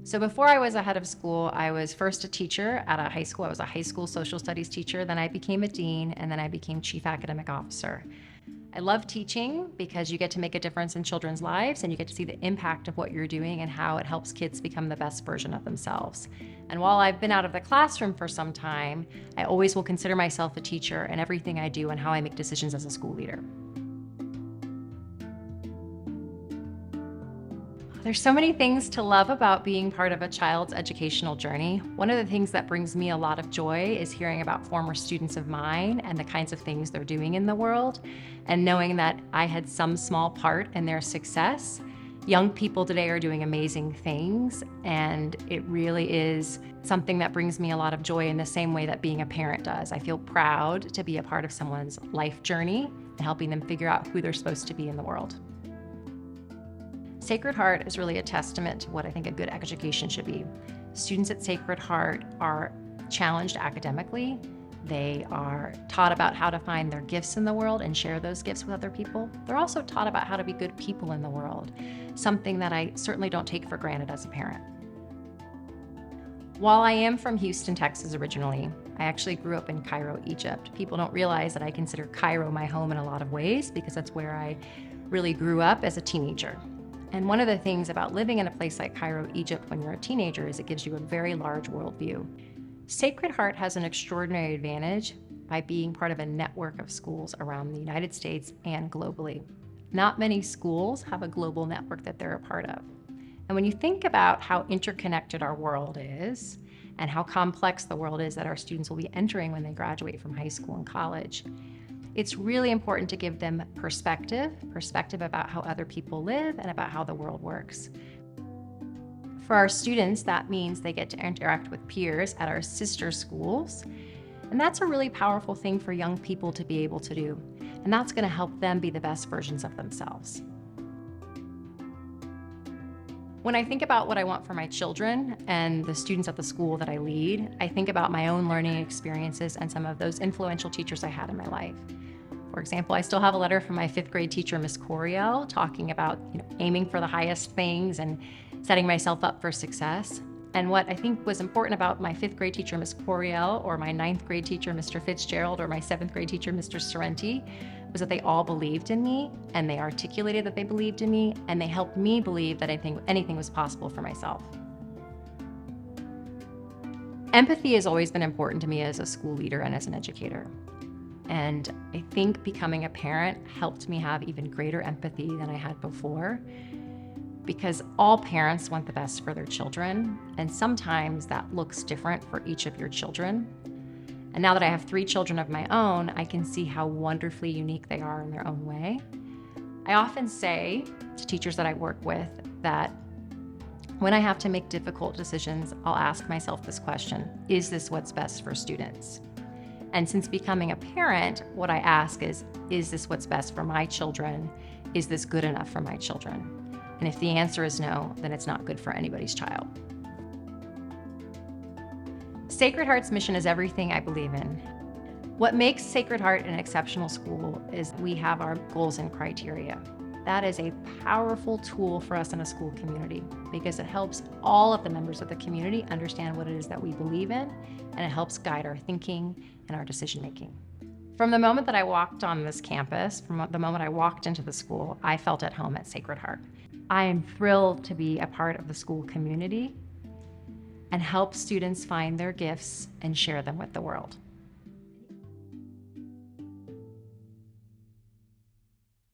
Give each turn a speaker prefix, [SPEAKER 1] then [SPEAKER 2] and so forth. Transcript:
[SPEAKER 1] So before I was a head of school, I was first a teacher at a high school. I was a high school social studies teacher. Then I became a dean, and then I became chief academic officer. I love teaching because you get to make a difference in children's lives and you get to see the impact of what you're doing and how it helps kids become the best version of themselves. And while I've been out of the classroom for some time, I always will consider myself a teacher in everything I do and how I make decisions as a school leader. There's so many things to love about being part of a child's educational journey. One of the things that brings me a lot of joy is hearing about former students of mine and the kinds of things they're doing in the world, and knowing that I had some small part in their success. Young people today are doing amazing things, and it really is something that brings me a lot of joy in the same way that being a parent does. I feel proud to be a part of someone's life journey and helping them figure out who they're supposed to be in the world. Sacred Heart is really a testament to what I think a good education should be. Students at Sacred Heart are challenged academically. They are taught about how to find their gifts in the world and share those gifts with other people. They're also taught about how to be good people in the world, something that I certainly don't take for granted as a parent. While I am from Houston, Texas originally, I actually grew up in Cairo, Egypt. People don't realize that I consider Cairo my home in a lot of ways because that's where I really grew up as a teenager. And one of the things about living in a place like Cairo, Egypt, when you're a teenager is it gives you a very large worldview. Sacred Heart has an extraordinary advantage by being part of a network of schools around the United States and globally. Not many schools have a global network that they're a part of. And when you think about how interconnected our world is and how complex the world is that our students will be entering when they graduate from high school and college, it's really important to give them perspective about how other people live and about how the world works. For our students, that means they get to interact with peers at our sister schools, and that's a really powerful thing for young people to be able to do, and that's going to help them be the best versions of themselves. When I think about what I want for my children and the students at the school that I lead, I think about my own learning experiences and some of those influential teachers I had in my life. For example, I still have a letter from my 5th grade teacher, Miss Coriel, talking about aiming for the highest things and setting myself up for success. And what I think was important about my 5th grade teacher, Miss Coriel, or my 9th grade teacher, Mr. Fitzgerald, or my 7th grade teacher, Mr. Sorrenti, was that they all believed in me, and they articulated that they believed in me, and they helped me believe that anything was possible for myself. Empathy has always been important to me as a school leader and as an educator. And I think becoming a parent helped me have even greater empathy than I had before, because all parents want the best for their children, and sometimes that looks different for each of your children. And now that I have 3 children of my own, I can see how wonderfully unique they are in their own way. I often say to teachers that I work with that when I have to make difficult decisions, I'll ask myself this question: is this what's best for students? And since becoming a parent, what I ask is this what's best for my children? Is this good enough for my children? And if the answer is no, then it's not good for anybody's child. Sacred Heart's mission is everything I believe in. What makes Sacred Heart an exceptional school is we have our goals and criteria. That is a powerful tool for us in a school community because it helps all of the members of the community understand what it is that we believe in, and it helps guide our thinking and our decision making. From the moment that I walked on this campus, from the moment I walked into the school, I felt at home at Sacred Heart. I am thrilled to be a part of the school community and help students find their gifts and share them with the world.